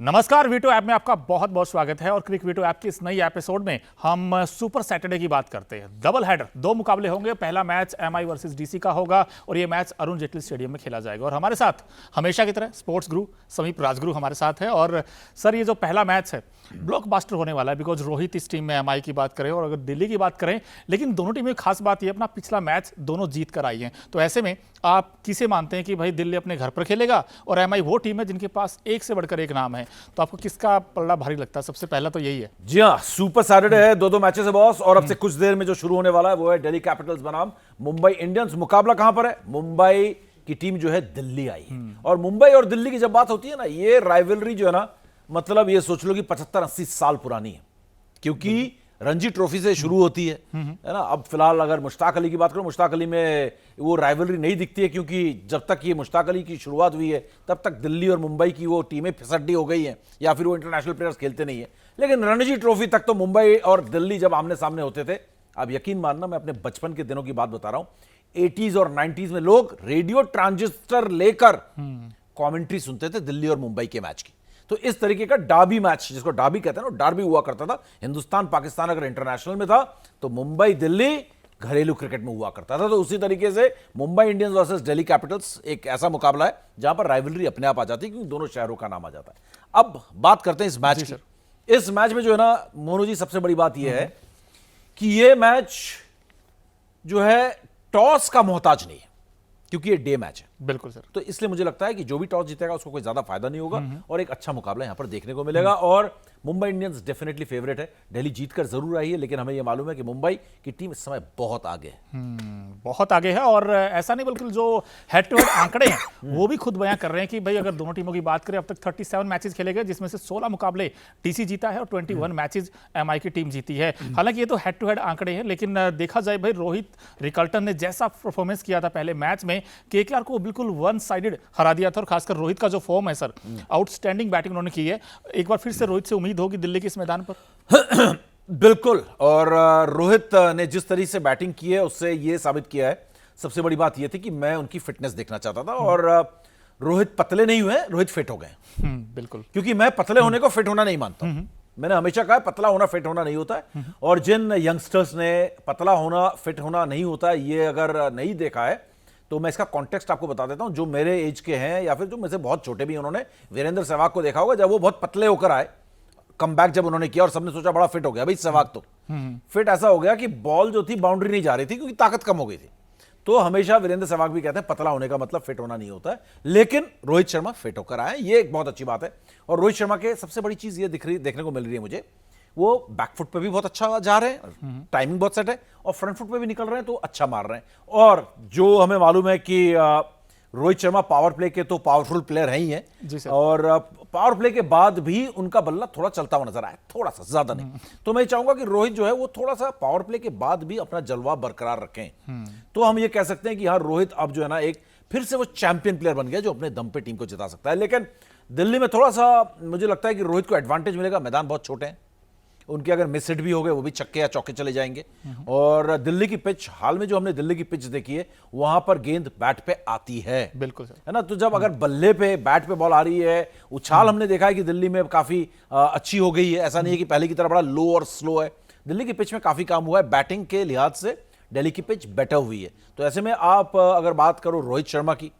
नमस्कार, veto app में आपका बहुत बहुत स्वागत है। और क्रिक वीटो ऐप की इस नई एपिसोड में हम सुपर सैटरडे की बात करते हैं। डबल हेडर, दो मुकाबले होंगे। पहला मैच एमआई वर्सेस डीसी का होगा और ये मैच अरुण जेटली स्टेडियम में खेला जाएगा। और हमारे साथ हमेशा की तरह स्पोर्ट्स गुरु समीप राजगुरु हमारे साथ है। और सर, ये जो पहला मैच है ब्लॉकबस्टर होने वाला है, बिकॉज रोहित इस टीम में एमआई की बात करें और अगर दिल्ली की बात करें, लेकिन दोनों टीमें की खास बात ये अपना पिछला मैच दोनों जीत कर आई हैं। तो ऐसे में आप किसे मानते हैं कि भाई दिल्ली अपने घर पर खेलेगा और एमआई वो टीम है जिनके पास एक से बढ़कर एक नाम है, तो आपको किसका पलड़ा भारी लगता है? सबसे पहला तो यही है। जी हाँ, सुपर सैटरडे है, दो मैचेस है बॉस। और अब से कुछ देर में जो शुरू होने वाला है वो है दिल्ली कैपिटल्स बनाम मुंबई इंडियंस। मुकाबला कहां पर है? मुंबई की टीम जो है दिल्ली आई है। और मुंबई और दिल्ली की जब बात होती है ना, ये राइवलरी जो है ना, मतलब ये सोच लो कि 75-80 साल पुरानी है, क्योंकि रणजी ट्रॉफी से शुरू होती है ना। अब फिलहाल अगर मुश्ताक अली की बात करो, मुश्ताक अली में वो राइवलरी नहीं दिखती है, क्योंकि जब तक ये मुश्ताक अली की शुरुआत हुई है तब तक दिल्ली और मुंबई की वो टीमें फिसड्डी हो गई हैं, या फिर वो इंटरनेशनल प्लेयर्स खेलते नहीं है। लेकिन रणजी ट्रॉफी तक तो मुंबई और दिल्ली जब आमने सामने होते थे, आप यकीन मानना, मैं अपने बचपन के दिनों की बात बता रहा हूं, 80s और 90s में लोग रेडियो ट्रांजिस्टर लेकर कमेंट्री सुनते थे दिल्ली और मुंबई के मैच की। तो इस तरीके का डार्बी मैच, जिसको डार्बी कहते हैं ना, डार्बी हुआ करता था। हिंदुस्तान पाकिस्तान अगर इंटरनेशनल में था तो मुंबई दिल्ली घरेलू क्रिकेट में हुआ करता था। तो उसी तरीके से Mumbai Indians versus Delhi Capitals एक ऐसा मुकाबला है जहां पर राइवलरी अपने आप आ जाती है, क्योंकि दोनों शहरों का नाम आ जाता है। अब बात करते हैं इस मैच की। इस मैच में जो है ना मोनू जी, सबसे बड़ी बात यह है कि यह मैच जो है टॉस का मोहताज नहीं है, क्योंकि ये डे मैच है। बिल्कुल सर। तो इसलिए मुझे लगता है कि जो भी टॉस जीतेगा उसको कोई ज्यादा फायदा नहीं होगा और एक अच्छा मुकाबला यहां पर देखने को मिलेगा। और मुंबई इंडियंस डेफिनेटली फेवरेट है। दिल्ली जीतकर जरूर आई है, लेकिन हमें यह मालूम है कि मुंबई की टीम इस समय बहुत आगे है। बहुत आगे है। और ऐसा नहीं, बल्कि जो हेड टू हेड आंकड़े हैं वो भी खुद बयां कर रहे हैं कि भाई अगर दोनों टीमों की बात करें, अब तक 37 मैचेस खेले गए, जिसमें से 16 मुकाबले डीसी जीता है और 21 मैचेस एमआई की टीम जीती है। हालांकि ये तो हेड टू हेड आंकड़े हैं, लेकिन देखा जाए भाई, रोहित रिकल्टन ने जैसा परफॉर्मेंस किया था पहले मैच में, केकेआर को बिल्कुल वन साइडेड हरा दिया था। और खासकर रोहित का जो फॉर्म है सर, आउटस्टैंडिंग बैटिंग उन्होंने की है। एक बार फिर से रोहित से उम्मीद होगी दिल्ली के इस मैदान पर। बिल्कुल। और रोहित ने जिस तरीके से बैटिंग की है उससे यह साबित किया है। सबसे बड़ी बात यह थी कि मैं उनकी फिटनेस देखना चाहता था, और रोहित पतले नहीं हुए, रोहित फिट हो गए। बिल्कुल। क्योंकि मैं पतले होने को फिट होना नहीं मानता। मैंने हमेशा कहा पतला होना फिट होना नहीं होता है। और जिन यंगस्टर्स ने पतला होना फिट होना नहीं होता है ये अगर नहीं देखा है, तो मैं इसका कॉन्टेक्स्ट आपको बता देता हूं। जो मेरे एज के हैं या फिर जो मुझसे बहुत छोटे भी हैं, उन्होंने वीरेंद्र सहवाग को देखा होगा। जब वो बहुत पतले होकर आए, कमबैक जब उन्होंने किया और सबने सोचा बड़ा फिट हो गया। भाई सहवाग तो फिट ऐसा हो गया कि बॉल जो थी बाउंड्री नहीं जा रही थी, क्योंकि ताकत कम हो गई थी। तो हमेशा वीरेंद्र सहवाग भी कहते हैं पतला होने का मतलब फिट होना नहीं होता है। लेकिन रोहित शर्मा फिट होकर आए, ये एक बहुत अच्छी बात है। और रोहित शर्मा के सबसे बड़ी चीज ये देखने को मिल रही है मुझे, वो बैकफुट पे भी बहुत अच्छा जा रहे हैं, टाइमिंग बहुत सेट है, और फ्रंट फुट पे भी निकल रहे हैं तो अच्छा मार रहे हैं। और जो हमें मालूम है कि रोहित शर्मा पावर प्ले के तो पावरफुल प्लेयर हैं ही हैं, और पावर प्ले के बाद भी उनका बल्ला थोड़ा चलता हुआ नजर आया, थोड़ा सा, ज्यादा नहीं। तो मैं चाहूंगा कि रोहित जो है वो थोड़ा सा पावर प्ले के बाद भी अपना जलवा बरकरार रखें। तो हम ये कह सकते हैं कि हाँ, रोहित अब जो है ना एक फिर से वो चैंपियन प्लेयर बन गया जो अपने दम पे टीम को जिता सकता है। लेकिन दिल्ली में थोड़ा सा मुझे लगता है कि रोहित को एडवांटेज मिलेगा। मैदान बहुत छोटे हैं, उनके अगर मिस हिट भी हो गए वो भी छक्के या चौके चले जाएंगे। और दिल्ली की पिच, हाल में जो हमने दिल्ली की पिच देखी है, वहां पर गेंद बैट पे आती है। बिल्कुल सर, है ना। तो जब अगर बल्ले पे बैट पे बॉल आ रही है, उछाल हमने देखा है कि दिल्ली में काफी अच्छी हो गई है। ऐसा नहीं है कि पहले की तरह बड़ा लो और स्लो है। दिल्ली की पिच में काफी काम हुआ है। बैटिंग के लिहाज से दिल्ली की पिच बेटर हुई है। तो ऐसे में आप अगर बात करो रोहित शर्मा की,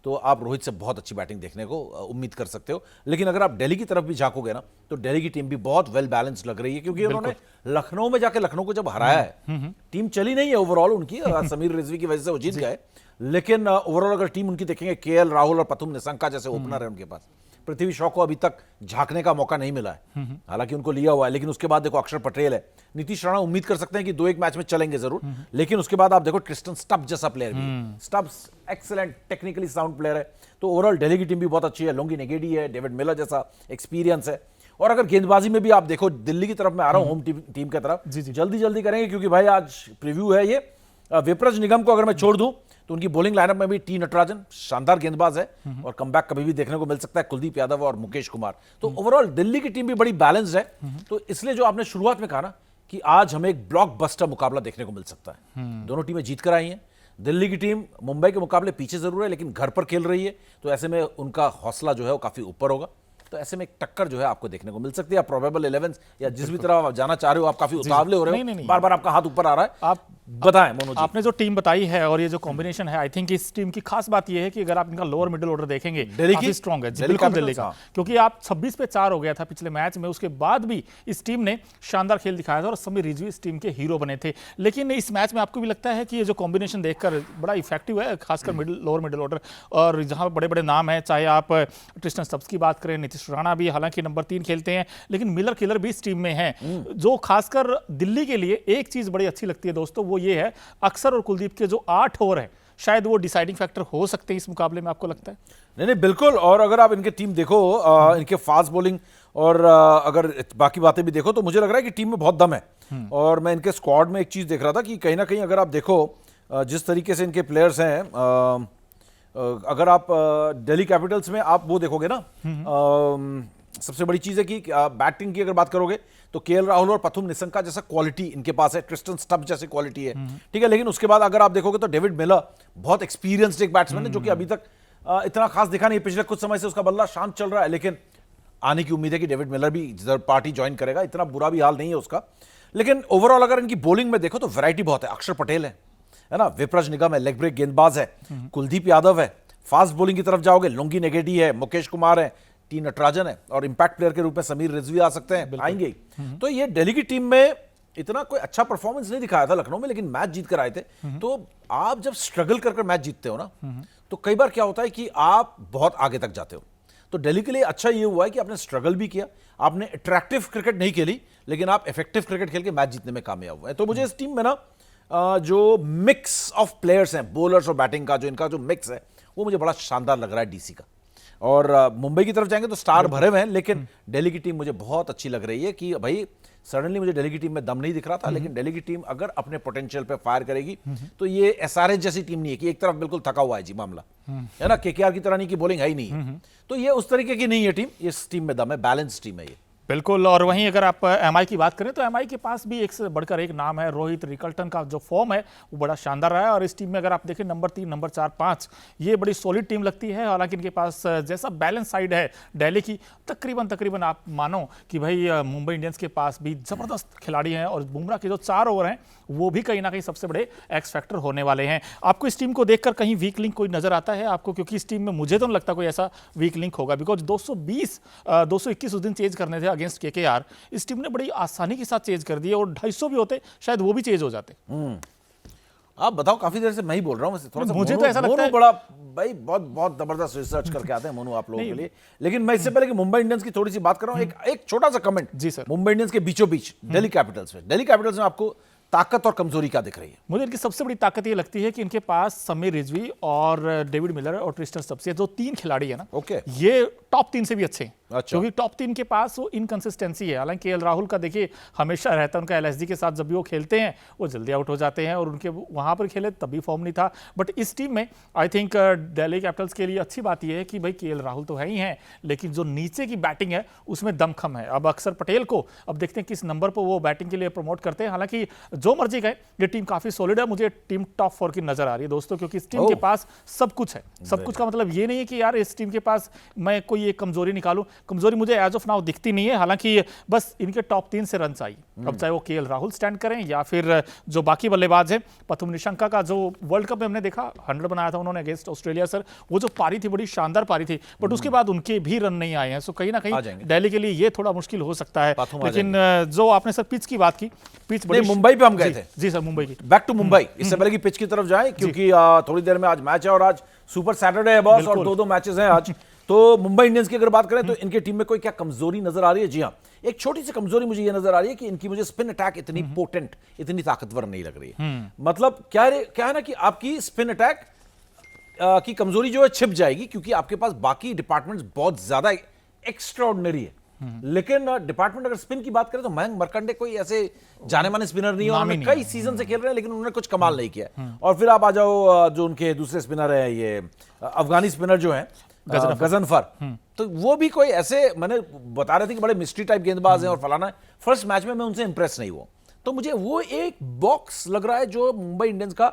तो आप रोहित से बहुत अच्छी बैटिंग देखने को उम्मीद कर सकते हो। लेकिन अगर आप दिल्ली की तरफ भी झांकोगे ना, तो दिल्ली की टीम भी बहुत वेल बैलेंस लग रही है, क्योंकि उन्होंने लखनऊ में जाके लखनऊ को जब हराया है, टीम चली नहीं है ओवरऑल उनकी, समीर रिजवी की वजह से वो जीत गए। लेकिन ओवरऑल अगर टीम उनकी देखेंगे, केएल राहुल और प्रथुम निशंका जैसे ओपनर है उनके पास, पृथ्वी शॉ को अभी तक झांकने का मौका नहीं मिला है, हालांकि उनको लिया हुआ है। लेकिन उसके बाद देखो अक्षर पटेल है, नीतीश राणा उम्मीद कर सकते हैं कि 2-1 मैच में चलेंगे जरूर। लेकिन उसके बाद आप देखो ट्रिस्टन स्टब्स जैसा प्लेयर भी, Stubbs excellent technically sound player है। तो ओवरऑल दिल्ली की टीम भी बहुत अच्छी है। लोंगी नेगेडी है, डेविड मिलर जैसा एक्सपीरियंस है। और अगर गेंदबाजी में भी आप देखो, दिल्ली की तरफ मैं आ रहा हूं, होम टीम की तरफ जल्दी जल्दी करेंगे, क्योंकि भाई आज प्रीव्यू है ये। विपरज निगम को अगर मैं छोड़ दूं तो उनकी बॉलिंग लाइनअप में भी टी नटराजन शानदार गेंदबाज है, और कमबैक कभी भी देखने को मिल सकता है, कुलदीप यादव और मुकेश कुमार। तो ओवरऑल दिल्ली की टीम भी बड़ी बैलेंस्ड है। तो इसलिए जो आपने शुरुआत में कहा ना कि आज हमें एक ब्लॉकबस्टर मुकाबला देखने को मिल सकता है। दोनों टीमें जीत कर आई हैं। दिल्ली की टीम मुंबई के मुकाबले पीछे जरूर है, लेकिन घर पर खेल रही है, तो ऐसे में उनका हौसला जो है वो काफी ऊपर होगा। तो ऐसे में एक टक्कर जो है आपको देखने को मिल सकती है। आप प्रोबेबल 11 या जिस भी तरह आप जाना चाह रहे हो, आप काफी उतावले हो रहे हो, नहीं। बार बार आपका हाथ ऊपर आ रहा है, आप बताएं मोनू जी। आपने जो टीम बताई है और ये जो कॉम्बिनेशन है, आई थिंक इस टीम की खास बात ये है कि अगर आप इनका लोअर मिडिल ऑर्डर देखेंगे, दिल्ली काफी की स्ट्रॉन्ग है जी, दिल्ली बिल्कुल कैपिटल्स, दिल्ली का, हाँ। क्योंकि आप 26 पे 4 हो गया था पिछले मैच में, उसके बाद भी इस टीम ने शानदार खेल दिखाया था और समीर रिजवी इस टीम के हीरो बने थे। लेकिन इस मैच में आपको भी लगता है कि ये जो कॉम्बिनेशन देखकर बड़ा इफेक्टिव है, खासकर लोअर मिडिल ऑर्डर, और जहां बड़े बड़े नाम हैं, चाहे आप ट्रिस्टन स्टब्स की बात करें, नीतीश राणा भी हालांकि नंबर 3 खेलते हैं, लेकिन मिलर किलर भी इस टीम में है। जो खासकर दिल्ली के लिए एक चीज बड़ी अच्छी लगती है दोस्तों, वो ये है अक्षर और कुलदीप के जो 8 ओवर है, शायद वो डिसाइडिंग फैक्टर हो सकते हैं इस मुकाबले में, आपको लगता है? नहीं बिल्कुल। और अगर आप इनके टीम देखो, इनके फास्ट बॉलिंग और अगर बाकी बातें भी देखो, तो मुझे लग रहा है कि टीम में बहुत दम है। और मैं इनके स्क्वाड में एक चीज देख रहा था कि कहीं ना कहीं अगर आप देखो जिस तरीके से इनके प्लेयर्स हैं, अगर आप दिल्ली कैपिटल्स में आप वो देखोगे ना, सबसे बड़ी चीज है कि बैटिंग की अगर बात करोगे तो केएल राहुल और प्रथुम निशंका जैसा क्वालिटी इनके पास है, ट्रिस्टन स्टब्स जैसी क्वालिटी है, ठीक है। लेकिन उसके बाद अगर आप देखोगे तो डेविड मिलर बहुत एक्सपीरियंस्ड एक बैट्समैन है, जो कि अभी तक इतना खास दिखा नहीं, पिछले कुछ समय से उसका बल्ला शांत चल रहा है, लेकिन आने की उम्मीद है कि डेविड मिलर भी पार्टी ज्वाइन करेगा, इतना बुरा भी हाल नहीं है उसका। लेकिन ओवरऑल अगर इनकी बॉलिंग में देखो तो वैरायटी बहुत है। अक्षर पटेल है ना, विप्रज निगम है, लेग ब्रेक गेंदबाज है, कुलदीप यादव है, फास्ट बॉलिंग की तरफ जाओगे लुंगी नेगेटी है, मुकेश कुमार है, टी नटराजन है, और इंपैक्ट प्लेयर के रूप में समीर रिजवी आ सकते हैं, आएंगे। तो ये दिल्ली की टीम में इतना कोई अच्छा परफॉर्मेंस नहीं दिखाया था लखनऊ में, लेकिन मैच जीत कर आए थे। तो आप जब स्ट्रगल कर मैच जीतते हो ना, तो कई बार क्या होता है कि आप बहुत आगे तक जाते हो। तो दिल्ली के लिए अच्छा ये हुआ है कि आपने स्ट्रगल भी किया, आपने अट्रैक्टिव क्रिकेट नहीं खेली, लेकिन आप इफेक्टिव क्रिकेट खेल के मैच जीतने में कामयाब हुए। तो मुझे इस टीम में ना जो मिक्स ऑफ प्लेयर्स हैं, बॉलर्स और बैटिंग का जो इनका जो मिक्स है, वो मुझे बड़ा शानदार लग रहा है डीसी का। और मुंबई की तरफ जाएंगे तो स्टार भरे हुए हैं, लेकिन दिल्ली की टीम मुझे बहुत अच्छी लग रही है कि भाई सडनली मुझे दिल्ली की टीम में दम नहीं दिख रहा था, लेकिन दिल्ली की टीम अगर अपने पोटेंशियल पे फायर करेगी तो ये एसआरएच जैसी टीम नहीं है कि एक तरफ बिल्कुल थका हुआ है जी मामला, है ना, केकेआर की तरह नहीं की बॉलिंग है ही नहीं है। तो ये उस तरीके की नहीं है टीम, इस टीम में दम है, बैलेंस टीम है ये। बिल्कुल। और वहीं अगर आप एमआई की बात करें तो एमआई के पास भी एक से बढ़कर एक नाम है, रोहित रिकल्टन का जो फॉर्म है वो बड़ा शानदार रहा है। और इस टीम में अगर आप देखें नंबर 3, नंबर 4, 5, ये बड़ी सॉलिड टीम लगती है। हालांकि इनके पास जैसा बैलेंस साइड है दिल्ली की, तकरीबन आप मानो कि भाई मुंबई इंडियंस के पास भी जबरदस्त खिलाड़ी हैं, और बुमराह के जो 4 ओवर हैं वो भी कहीं ना कहीं सबसे बड़े एक्स फैक्टर होने वाले हैं। आपको इस टीम को देखकर कहीं वीक लिंक कोई नजर आता है आपको? क्योंकि इस टीम में मुझे तो नहीं लगता कोई ऐसा वीक लिंक होगा, बिकॉज 221 उस दिन चेज करने थे अगेंस्ट केकेआर, इस टीम ने बड़ी आसानी के साथ चेज कर दिए, और 250 भी होते शायद वो भी चेज हो जाते। आप बताओ, काफी देर से मैं ही बोल रहा हूं, थोड़ा सा मुझे तो ऐसा लगता है बड़ा भाई बहुत जबरदस्त रिसर्च करके आते हैं मोनू आप लोगों के लिए। लेकिन मैं इससे पहले कि मुंबई इंडियंस की थोड़ी सी बात कर रहा हूं, एक छोटा सा कमेंट जी सर। मुंबई इंडियंस के बीचों बीच दिल्ली कैपिटल्स में आपको ताकत और कमजोरी क्या दिख रही है? मुझे इनकी सबसे बड़ी ताकत ये लगती है कि इनके पास समीर रिजवी और डेविड मिलर और ट्रिस्टन स्टब्स, ये जो 3 खिलाड़ी है ना, ओके, ये टॉप 3 से भी अच्छे हैं। अच्छा। क्योंकि टॉप 3 के पास वो इनकंसिस्टेंसी है। हालांकि केएल राहुल का देखिए हमेशा रहता है, उनका एलएसजी के साथ जब भी वो खेलते हैं वो जल्दी आउट हो जाते हैं, और उनके वहां पर खेले तभी फॉर्म नहीं था। बट इस टीम में आई थिंक दिल्ली कैपिटल्स के लिए अच्छी बात यह है कि भाई केएल राहुल तो है ही हैं, लेकिन जो नीचे की बैटिंग है उसमें दमखम है। अब अक्षर पटेल को अब देखते हैं किस नंबर पर वो बैटिंग के लिए प्रमोट करते हैं। हालांकि जो मर्जी कहे, ये टीम काफी सॉलिड है, मुझे टीम टॉप 4 की नजर आ रही है दोस्तों, क्योंकि इस टीम के पास सब कुछ है। सब कुछ का मतलब ये नहीं है कि यार इस टीम के पास मैं कोई एक कमजोरी निकालूं, कमजोरी मुझे एज ऑफ नाउ दिखती नहीं है। हालांकि बस इनके टॉप 3 से रन चाहिए, अब चाहे वो केएल राहुल स्टैंड करें या फिर जो बाकी बल्लेबाज हैं। प्रथुम निशंका का जो वर्ल्ड कप में हमने देखा 100 बनाया था उन्होंने अगेंस्ट ऑस्ट्रेलिया, सर वो जो पारी थी बड़ी शानदार पारी थी, बट उसके बाद उनके भी रन नहीं आए हैं। सो कहीं ना कहीं दिल्ली के लिए ये थोड़ा मुश्किल हो सकता है। लेकिन जो आपने सर पिच की बात की, पिच बड़ी मुंबई पे हम गए थे। जी सर, मुंबई की बैक टू मुंबई, इससे पहले की पिच की तरफ जाए, क्योंकि थोड़ी देर में आज मैच है, और आज सुपर सैटरडे है बॉस, और 2 मैचेस हैं आज। तो मुंबई इंडियंस की अगर बात करें तो इनके टीम में कोई क्या कमजोरी नजर आ रही है? जी हां, एक छोटी सी कमजोरी मुझे ये नजर आ रही है कि इनकी मुझे स्पिन अटैक इतनी पोटेंट, इतनी ताकतवर नहीं लग रही है। मतलब क्या है ना कि आपकी स्पिन अटैक की कमजोरी जो है छिप जाएगी, क्योंकि आपके पास बाकी डिपार्टमेंट्स बहुत ज्यादा एक्स्ट्राऑर्डिनरी है। लेकिन डिपार्टमेंट अगर स्पिन की बात करें तो मयंक मरकंडे कोई ऐसे जाने माने स्पिनर नहीं है, उन्होंने कई सीजन से खेल रहे हैं, लेकिन उन्होंने कुछ कमाल नहीं किया। और फिर आप आ जाओ जो उनके दूसरे स्पिनर है, ये अफगानी स्पिनर जो है गजनफर, तो वो भी कोई ऐसे, मैंने बता रहे थे कि बड़े मिस्ट्री टाइप गेंदबाज हैं और फलाना है। फर्स्ट मैच में मैं उनसे इंप्रेस नहीं हुआ, तो मुझे वो एक बॉक्स लग रहा है जो मुंबई इंडियंस का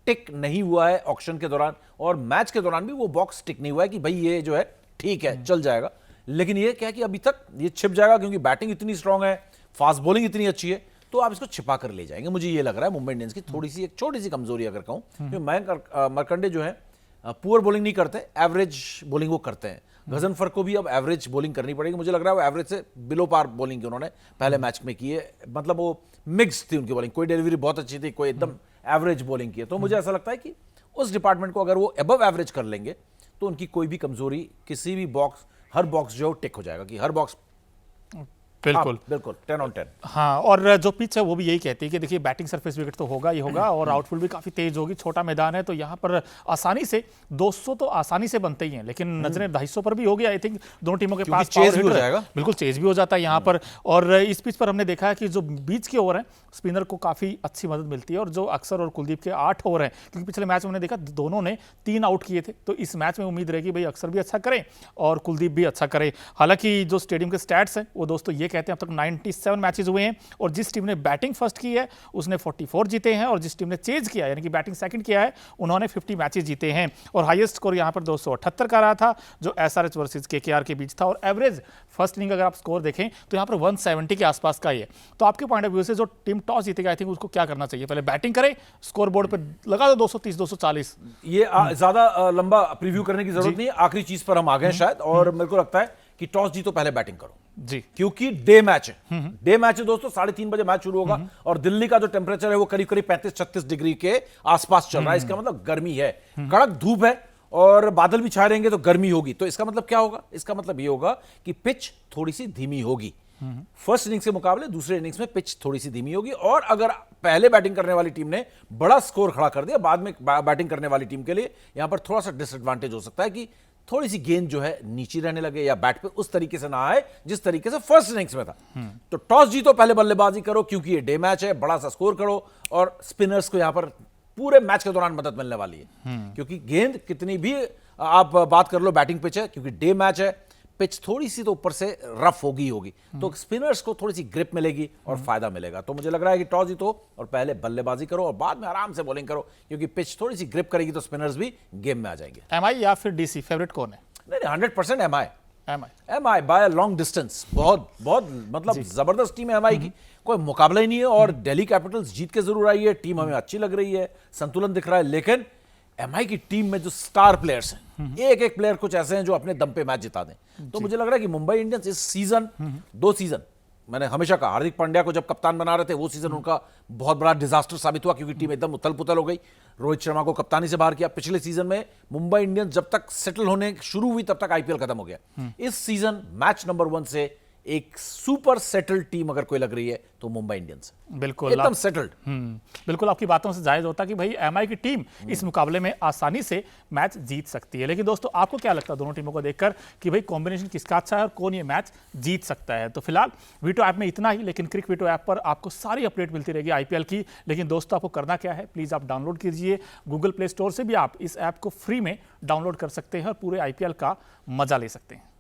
टिक नहीं हुआ है ऑक्शन के दौरान, और मैच के दौरान भी वो बॉक्स टिक नहीं हुआ है कि भाई ये जो है ठीक है चल जाएगा। लेकिन ये क्या है कि अभी तक ये छिप जाएगा क्योंकि बैटिंग इतनी स्ट्रांग है, फास्ट बॉलिंग इतनी अच्छी है, तो आप इसको छिपा कर ले जाएंगे। मुझे ये लग रहा है मुंबई इंडियंस की थोड़ी सी एक छोटी सी कमजोरी अगर कहूं, क्योंकि मयंक मरकंडे जो है पुअर बॉलिंग नहीं करते, एवरेज बॉलिंग वो करते हैं। गजनफर को भी अब एवरेज बॉलिंग करनी पड़ेगी, मुझे लग रहा है वो एवरेज से बिलो पार बॉलिंग की उन्होंने पहले मैच में की है, मतलब वो मिक्स थी उनकी बॉलिंग, कोई डिलीवरी बहुत अच्छी थी, कोई एकदम एवरेज बॉलिंग की है। तो मुझे ऐसा लगता है कि उस डिपार्टमेंट को अगर वो अबव एवरेज कर लेंगे तो उनकी कोई भी कमजोरी किसी भी बॉक्स, हर बॉक्स जो टिक हो जाएगा कि हर बॉक्स बिल्कुल बिल्कुल 10 on 10। हाँ, और जो पिच है वो भी यही कहती है कि देखिए बैटिंग सरफेस विकेट तो होगा ही होगा और आउटफील्ड भी काफी तेज होगी, छोटा मैदान है तो यहाँ पर आसानी से 200 तो आसानी से बनते ही हैं, लेकिन नजरें 250 पर भी होगी। आई थिंक दोनों टीमों के पास चेज भी हो जाएगा, बिल्कुल चेज भी हो जाता है यहाँ पर। और इस पिच पर हमने देखा है कि जो बीच के ओवर हैं स्पिनर को काफी अच्छी मदद मिलती है, और जो अक्सर और कुलदीप के 8 ओवर हैं, क्योंकि पिछले मैच में हमने देखा दोनों ने 3 आउट किए थे, तो इस मैच में उम्मीद रहेगी भाई अक्सर भी अच्छा करें और कुलदीप भी अच्छा करे। हालांकि जो स्टेडियम के स्टैट्स हैं वो दोस्तों ये कहते हैं अब तक 97 मैचेस हुए हैं और जिस टीम ने बैटिंग फर्स्ट की है उसने 44 जीते हैं, और जिस टीम ने चेज किया यानी कि बैटिंग सेकंड किया है उन्होंने 50 मैचेस जीते हैं। और हाईएस्ट स्कोर यहां पर 278 का रहा था जो एसआरएच वर्सेस केकेआर के बीच था, और एवरेज फर्स्ट इनिंग अगर आप स्कोर देखें तो यहां पर 170 के आसपास का ही है। तो आपके पॉइंट ऑफ व्यू से जो टीम टॉस जीतेगा आई थिंक उसको क्या करना चाहिए, पहले बैटिंग करे, स्कोर बोर्ड पर लगा दो 230 240। ये ज्यादा लंबा प्रीव्यू करने की जरूरत नहीं है, आखिरी चीज पर हम आ गए शायद, और मेरे को लगता है कि टॉस जीतो पहले बैटिंग करो जी, क्योंकि डे मैच है। डे मैच है दोस्तों, 3:30 बजे मैच शुरू होगा और दिल्ली का जो टेम्परेचर है वो करीब करीब 35-36 डिग्री के आसपास चल रहा है। इसका मतलब गर्मी है, कड़क धूप है और बादल भी छाए रहेंगे तो गर्मी होगी। तो इसका मतलब क्या होगा, इसका मतलब ये होगा कि पिच थोड़ी सी धीमी होगी। फर्स्ट इनिंग्स के मुकाबले दूसरे इनिंग्स में पिच थोड़ी सी धीमी होगी, और अगर पहले बैटिंग करने वाली टीम ने बड़ा स्कोर खड़ा कर दिया, बाद में बैटिंग करने वाली टीम के लिए यहां पर थोड़ा सा डिसएडवांटेज हो सकता है कि थोड़ी सी गेंद जो है नीचे रहने लगे या बैट पे उस तरीके से ना आए जिस तरीके से फर्स्ट इनिंग्स में था। तो टॉस जीतो पहले बल्लेबाजी करो क्योंकि ये डे मैच है, बड़ा सा स्कोर करो, और स्पिनर्स को यहां पर पूरे मैच के दौरान मदद मिलने वाली है, क्योंकि गेंद कितनी भी आप बात कर लो बैटिंग पिच है, क्योंकि डे मैच है, पिच थोड़ी सी तो ऊपर से रफ होगी तो स्पिनर्स को थोड़ी सी ग्रिप मिलेगी और फायदा मिलेगा। तो मुझे लग रहा है कि टॉस जीतो और पहले बल्लेबाजी करो और बाद में आराम से बॉलिंग करो, क्योंकि पिच थोड़ी सी ग्रिप करेगी तो स्पिनर्स भी गेम में आ जाएंगे। एमआई या फिर डीसी, फेवरेट कौन है? नहीं, 100% MI. MI by long distance, बहुत बहुत मतलब जबरदस्त टीम है एमआई की, कोई मुकाबला ही नहीं है। और दिल्ली कैपिटल्स जीत के जरूर आई है, टीम हमें अच्छी लग रही है, संतुलन दिख रहा है, लेकिन एमआई की टीम में जो स्टार प्लेयर्स हैं, एक एक प्लेयर कुछ ऐसे हैं जो अपने दम पे मैच जिता दें। तो मुझे लग रहा है कि मुंबई इंडियंस इस सीजन, 2 सीजन मैंने हमेशा कहा, हार्दिक पांड्या को जब कप्तान बना रहे थे वो सीजन उनका बहुत बड़ा डिजास्टर साबित हुआ, क्योंकि टीम एकदम उथल पुथल हो गई। रोहित शर्मा को कप्तानी से बाहर किया। पिछले सीजन में मुंबई इंडियंस जब तक सेटल होने शुरू हुई तब तक आईपीएल खत्म हो गया। इस सीजन मैच नंबर 1 से एक सुपर सेटल्ड टीम अगर कोई लग रही है तो मुंबई इंडियंस, बिल्कुल एकदम सेटल्ड। बिल्कुल आपकी बातों से जायज होता कि भाई एमआई की टीम इस मुकाबले में आसानी से मैच जीत सकती है। लेकिन दोस्तों आपको क्या लगता है दोनों टीमों को देखकर कि भाई कॉम्बिनेशन किसका अच्छा है और कौन ये मैच जीत सकता है? तो फिलहाल वीटो ऐप में इतना ही, लेकिन क्रिक वीटो ऐप पर आपको सारी अपडेट मिलती रहेगी आईपीएल की। लेकिन दोस्तों आपको करना क्या है, प्लीज आप डाउनलोड कीजिए, गूगल प्ले स्टोर से भी आप इस ऐप को फ्री में डाउनलोड कर सकते हैं और पूरे आईपीएल का मजा ले सकते हैं।